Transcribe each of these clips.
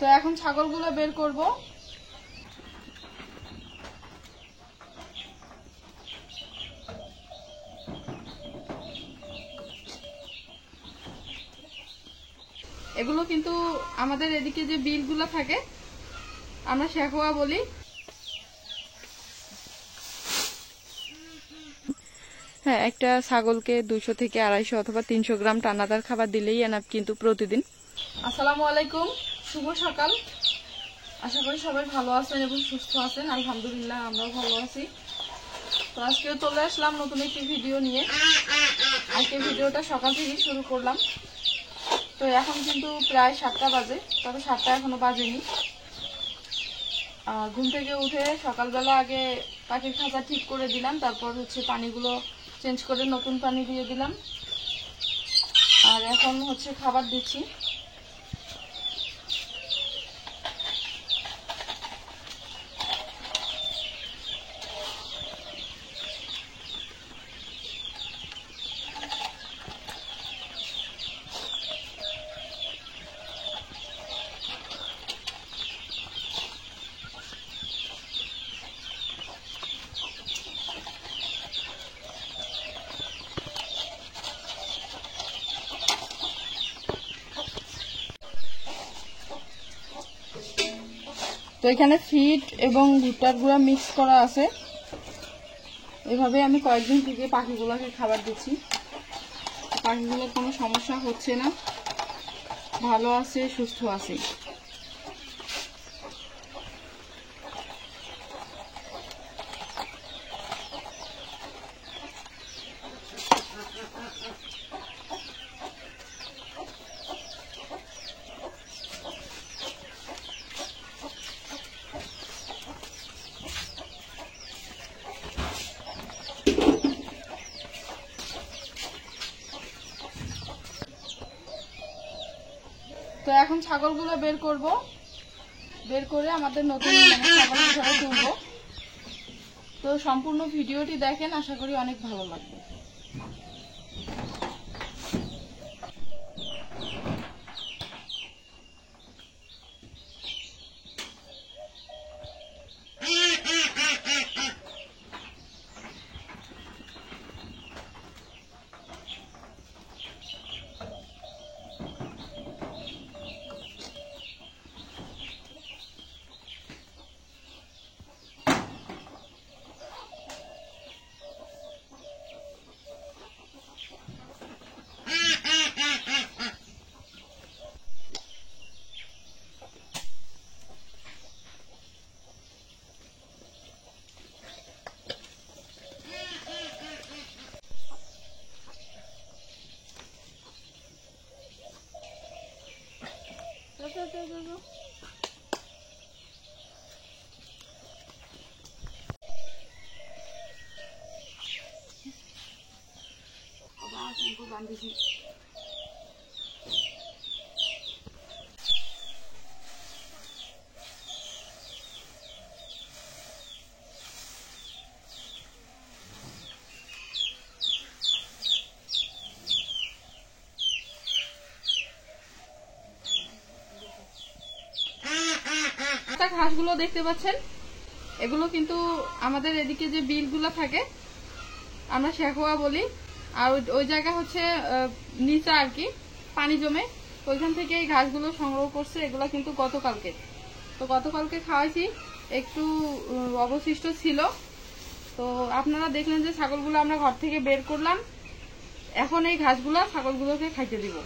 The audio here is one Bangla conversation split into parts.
তো এখন ছাগলগুলো বের করব। এগুলো কিন্তু আমাদের এদিকে যে বিলগুলো থাকে আমরা শেখোয়া বলি। হ্যাঁ, একটা ছাগলকে 200 থেকে 250 অথবা 300 গ্রাম টানাদার খাবার দিলেই এনাফ কিন্তু প্রতিদিন। আসসালামু আলাইকুম, শুভ সকাল। আশা করি সবাই ভালো আছেন এবং সুস্থ আছেন। আলহামদুলিল্লাহ আমরাও ভালো আছি। তো আজকেও চলে আসলাম নতুন একটি ভিডিও নিয়ে। আজকে ভিডিওটা সকাল থেকেই শুরু করলাম। তো এখন কিন্তু প্রায় 7টা বাজে, তবে 7টা এখনো বাজেনি। ঘুম থেকে উঠে সকালবেলা আগে পাখির খাঁচা ঠিক করে দিলাম, তারপর হচ্ছে পানিগুলো চেঞ্জ করে নতুন পানি দিয়ে দিলাম। আর এখন হচ্ছে খাবার দিচ্ছি। তো এখানে ফিড এবং ভুট্টার গুঁড়া মিক্স করা আছে। এভাবে আমি কয়েকদিন থেকে পাখিগুলোকে খাবার দিচ্ছি। পাখিগুলোর কোনো সমস্যা হচ্ছে না, ভালো আছে, সুস্থ আছে। তো এখন ছাগলগুলো বের করব, বের করে আমাদের নতুন ছাগল হিসাবে তুলব। তো সম্পূর্ণ ভিডিওটি দেখেন, আশা করি অনেক ভালো লাগবে। ঘাসগুলো দেখতে পাচ্ছেন, এগুলো কিন্তু আমাদের এদিকে যে বিলগুলো থাকে আমরা শেখোয়া বলি। আর ওই জায়গা হচ্ছে নিচে আর কি পানি জমে, ওইখান থেকে এই ঘাসগুলো সংগ্রহ করছে। এগুলো কিন্তু গতকালকে খাওয়াইছি, একটু অবশিষ্ট ছিল। তো আপনারা দেখলেন যে ছাগলগুলো আমরা ঘর থেকে বের করলাম। এখন এই ঘাসগুলো ছাগলগুলোকে খাইতে দিব।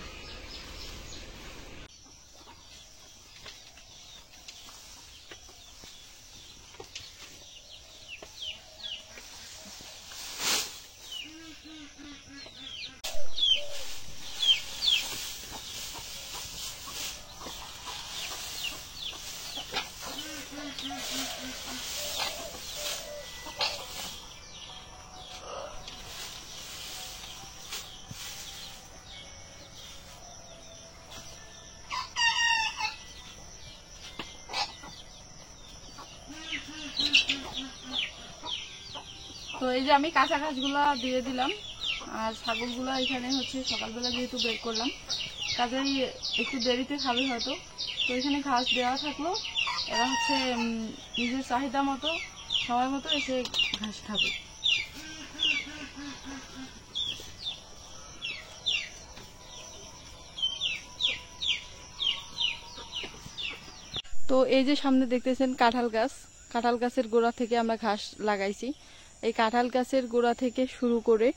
তো এই যে আমি কাঁচা ঘাসগুলো দিয়ে দিলাম। আর ছাগলগুলো এখানে হচ্ছে সকালবেলা যেহেতু বের করলাম, কাজেই একটু দেরিতে খাবে হয়তো, তো এখানে ঘাস দেওয়া থাকলো, এরা হচ্ছে নিজের চাহিদা মতো সময় মতো এসে ঘাস খাবে। তো এই যে সামনে দেখতেছেন কাঁঠাল গাছ, কাঁঠাল গাছের গোড়া থেকে আমরা ঘাস লাগাইছি। এই কাঁঠাল গাছের গোড়া থেকে শুরু করে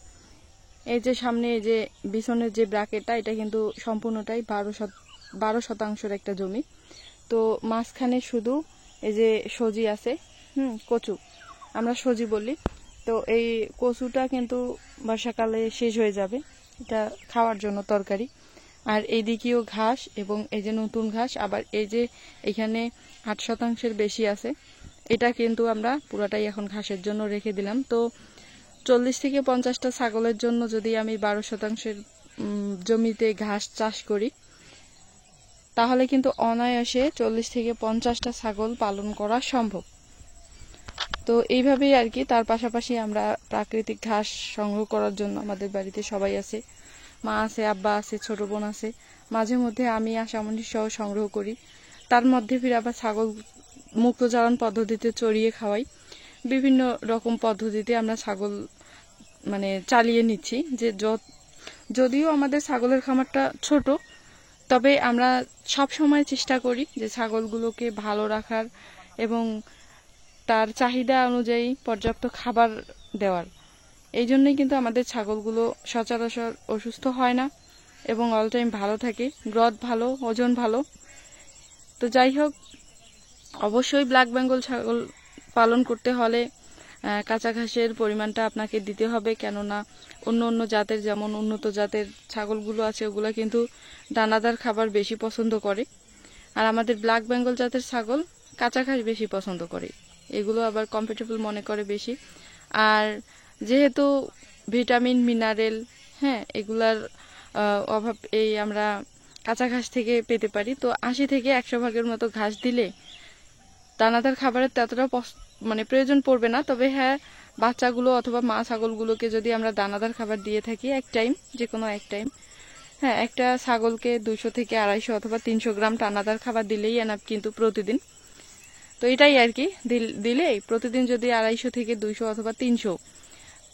এই যে সামনে এই যে বিছনের যে ব্রাকেটটা, এটা কিন্তু সম্পূর্ণটাই 12% একটা জমি। তো মাঝখানে শুধু এই যে সজি আছে, কচু, আমরা সজি বলি। তো এই কচুটা কিন্তু বর্ষাকালে শেষ হয়ে যাবে, এটা খাওয়ার জন্য তরকারি। আর এইদিকেও ঘাস এবং এই যে নতুন ঘাস, আবার এই যে এখানে 8%-এর বেশি আছে, এটা কিন্তু আমরা পুরাটাই এখন ঘাসের জন্য রেখে দিলাম। তো 40 থেকে 50টা ছাগলের জন্য যদি আমি 12%-এর জমিতে ঘাস চাষ করি, তাহলে কিন্তু অনায়াসে 40 থেকে 50টা ছাগল পালন করা সম্ভব। তো এইভাবেই আর কি। তার পাশাপাশি আমরা প্রাকৃতিক ঘাস সংগ্রহ করার জন্য আমাদের বাড়িতে সবাই আছে, মা আছে, আব্বা আছে, ছোট বোন আছে। মাঝে মধ্যে আমি আশামনি সহ সংগ্রহ করি। তার মধ্যে ফিরে আবার ছাগল মুক্তচারণ পদ্ধতিতে চড়িয়ে খাওয়াই। বিভিন্ন রকম পদ্ধতিতে আমরা ছাগল চালিয়ে নিচ্ছি। যে যদিও আমাদের ছাগলের খামারটা ছোট, তবে আমরা সব সময় চেষ্টা করি যে ছাগলগুলোকে ভালো রাখার এবং তার চাহিদা অনুযায়ী পর্যাপ্ত খাবার দেওয়ার। এই জন্যই কিন্তু আমাদের ছাগলগুলো সচরাচর অসুস্থ হয় না এবং অল টাইম ভালো থাকে, গ্রোথ ভালো, ওজন ভালো। তো যাই হোক, অবশ্যই ব্ল্যাক বেঙ্গল ছাগল পালন করতে হলে কাঁচা ঘাসের পরিমাণটা আপনাকে দিতে হবে, কেননা অন্য অন্য জাতের যেমন উন্নত জাতের ছাগলগুলো আছে, ওগুলো কিন্তু দানাদার খাবার বেশি পছন্দ করে। আর আমাদের ব্ল্যাক বেঙ্গল জাতের ছাগল কাঁচা ঘাস বেশি পছন্দ করে, এগুলো আবার কমফোর্টেবল মনে করে বেশি। আর যেহেতু ভিটামিন, মিনারেল, এগুলার অভাব এই আমরা কাঁচা ঘাস থেকে পেতে পারি। তো 80 থেকে 100 ভাগের মতো ঘাস দিলে দানাদার খাবারের ততটা প্রয়োজন পড়বে না। তবে বাচ্চাগুলো অথবা মা ছাগলগুলোকে যদি আমরা দানাদার খাবার দিয়ে থাকি এক টাইম, যে কোনো এক টাইম, একটা ছাগলকে 200 থেকে 250 অথবা 300 গ্রাম দানাদার খাবার দিলেই এনাফ কিন্তু প্রতিদিন। তো এটাই আর কি, দিলেই প্রতিদিন যদি 250 থেকে 200 অথবা 300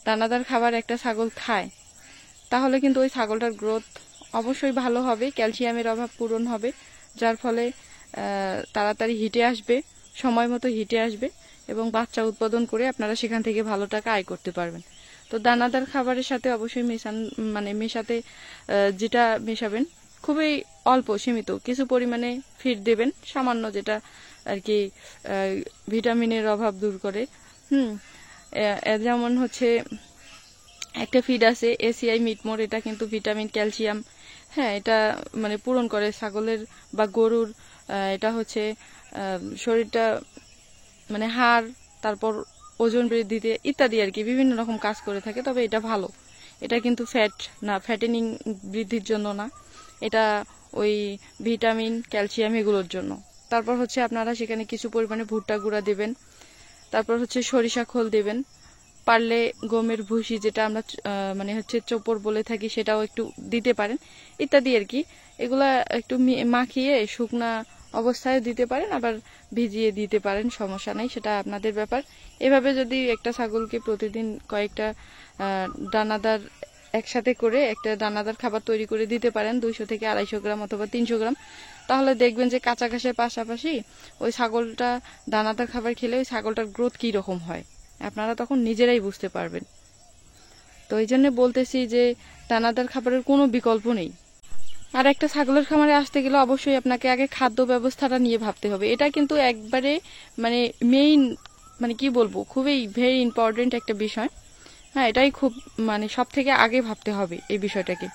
দানাদার খাবার একটা ছাগল খায়, তাহলে কিন্তু ওই ছাগলটার গ্রোথ অবশ্যই ভালো হবে, ক্যালসিয়ামের অভাব পূরণ হবে, যার ফলে তাড়াতাড়ি হিটে আসবে, সময় মতো হিটে আসবে এবং বাচ্চা উৎপাদন করে আপনারা সেখান থেকে ভালো টাকা আয় করতে পারবেন। তো দানাদার খাবারের সাথে অবশ্যই মেশাতে যেটা মেশাবেন খুবই অল্প সীমিত কিছু পরিমাণে ফিড দেবেন, সামান্য, যেটা আর কি ভিটামিনের অভাব দূর করে। যেমন হচ্ছে একটা ফিড আছে এসিআই মিটমোর, এটা কিন্তু ভিটামিন, ক্যালসিয়াম এটা পূরণ করে ছাগলের বা গরুর। এটা হচ্ছে শরীরটা হাড়, তারপর ওজন বৃদ্ধিতে ইত্যাদি আর কি বিভিন্ন রকম কাজ করে থাকে। তবে এটা ভালো, এটা কিন্তু ফ্যাট না, ফ্যাটেনিং বৃদ্ধির জন্য না, এটা ওই ভিটামিন, ক্যালসিয়াম এগুলোর জন্য। তারপর হচ্ছে আপনারা সেখানে কিছু পরিমাণে ভুট্টা গুঁড়া দেবেন, তারপর হচ্ছে সরিষা খোল দেবেন, পারলে গমের ভুসি, যেটা আমরা চোপড় বলে থাকি, সেটাও একটু দিতে পারেন, ইত্যাদি আর কি। এগুলা একটু মাখিয়ে শুকনা অবস্থায় দিতে পারেন, আবার ভিজিয়ে দিতে পারেন, সমস্যা নাই, সেটা আপনাদের ব্যাপার। এভাবে যদি একটা ছাগলকে প্রতিদিন কয়েকটা দানাদার একসাথে করে একটা দানাদার খাবার তৈরি করে দিতে পারেন, 200 থেকে 250 গ্রাম অথবা 300 গ্রাম, তাহলে দেখবেন যে কাঁচা ঘাসের পাশাপাশি ওই ছাগলটা দানাদার খাবার খেলে ওই ছাগলটার গ্রোথ কি রকম হয় আপনারা তখন নিজেরাই বুঝতে পারবেন। তো এই জন্য বলতেছি যে দানাদার খাবারের কোনো বিকল্প নেই। আর একটা ছাগলের খামারে আসতে গেলে অবশ্যই আপনাকে আগে খাদ্য ব্যবস্থাটা নিয়ে ভাবতে হবে। এটা কিন্তু একবারে মেইন, কি বলবো, খুবই ভেরি ইম্পর্টেন্ট একটা বিষয়। এটাই খুব সব থেকে আগে ভাবতে হবে এই বিষয়টাকে।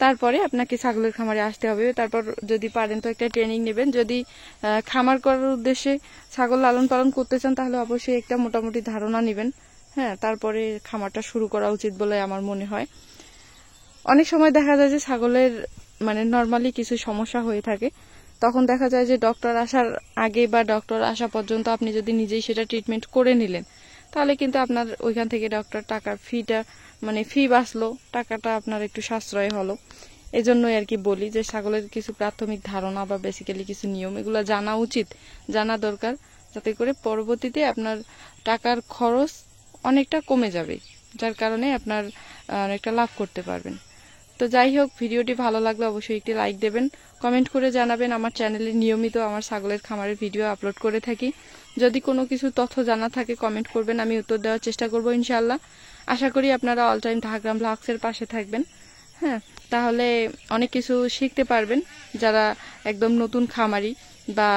তারপরে আপনাকে ছাগলের খামারে আসতে হবে। তারপর যদি পারেন তো একটা ট্রেনিং নেবেন। যদি খামার করার উদ্দেশ্যে ছাগল লালন পালন করতে চান, তাহলে অবশ্যই একটা মোটামুটি ধারণা নেবেন। তারপরে খামারটা শুরু করা উচিত বলে আমার মনে হয়। অনেক সময় দেখা যায় যে ছাগলের নর্মালি কিছু সমস্যা হয়ে থাকে, তখন দেখা যায় যে ডক্টর আসার আগে বা ডক্টর আসা পর্যন্ত আপনি যদি নিজেই সেটা ট্রিটমেন্ট করে নিলেন, তাহলে কিন্তু আপনার ওইখান থেকে ডক্টর টাকার ফি বাঁচলো, টাকাটা আপনার একটু সাশ্রয় হলো। এই জন্যই আর কি বলি যে ছাগলের কিছু প্রাথমিক ধারণা বা বেসিক্যালি কিছু নিয়ম এগুলো জানা উচিত, জানা দরকার, যাতে করে পরবর্তীতে আপনার টাকার খরচ অনেকটা কমে যাবে, যার কারণে আপনার অনেকটা লাভ করতে পারবেন। তো যাই হোক, ভিডিওটি ভালো লাগলে অবশ্যই একটি লাইক দেবেন, কমেন্ট করে জানাবেন। আমার চ্যানেলে নিয়মিত আমার ছাগলের খামারের ভিডিও আপলোড করে থাকি। যদি কোনো কিছু তথ্য জানা থাকে কমেন্ট করবেন, আমি উত্তর দেওয়ার চেষ্টা করব ইনশাআল্লাহ। আশা করি আপনারা অল টাইম ঢাকগ্রাম ব্লগসের পাশে থাকবেন। হ্যাঁ, তাহলে অনেক কিছু শিখতে পারবেন যারা একদম নতুন খামারি, বা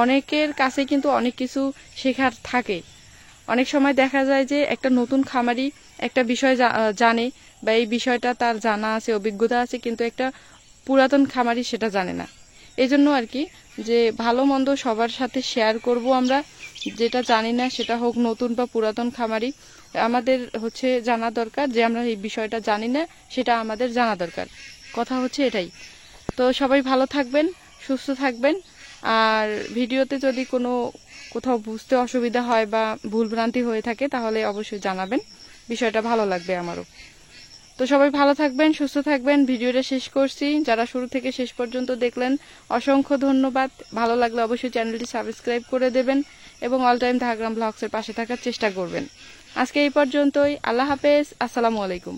অনেকের কাছে কিন্তু অনেক কিছু শেখার থাকে। অনেক সময় দেখা যায় যে একটা নতুন খামারি একটা বিষয় জানে বা এই বিষয়টা তার জানা আছে, অভিজ্ঞতা আছে, কিন্তু একটা পুরাতন খামারি সেটা জানে না। এজন্য আর কি যে ভালো মন্দ সবার সাথে শেয়ার করব আমরা, যেটা জানি না সেটা হোক নতুন বা পুরাতন খামারি, আমাদের হচ্ছে জানা দরকার যে আমরা এই বিষয়টা জানি না, সেটা আমাদের জানা দরকার। কথা হচ্ছে এটাই। তো সবাই ভালো থাকবেন, সুস্থ থাকবেন। আর ভিডিওতে যদি কোথাও বুঝতে অসুবিধা হয় বা ভুলভ্রান্তি হয়ে থাকে তাহলে অবশ্যই জানাবেন, বিষয়টা ভালো লাগবে আমারও। তো সবাই ভালো থাকবেন, সুস্থ থাকবেন। ভিডিওটা শেষ করছি। যারা শুরু থেকে শেষ পর্যন্ত দেখলেন অসংখ্য ধন্যবাদ। ভালো লাগলে অবশ্যই চ্যানেলটি সাবস্ক্রাইব করে দেবেন এবং অল টাইম ঢাকগ্রাম ব্লগসের পাশে থাকার চেষ্টা করবেন। আজকে এই পর্যন্তই। আল্লাহ হাফেজ, আসসালামু আলাইকুম।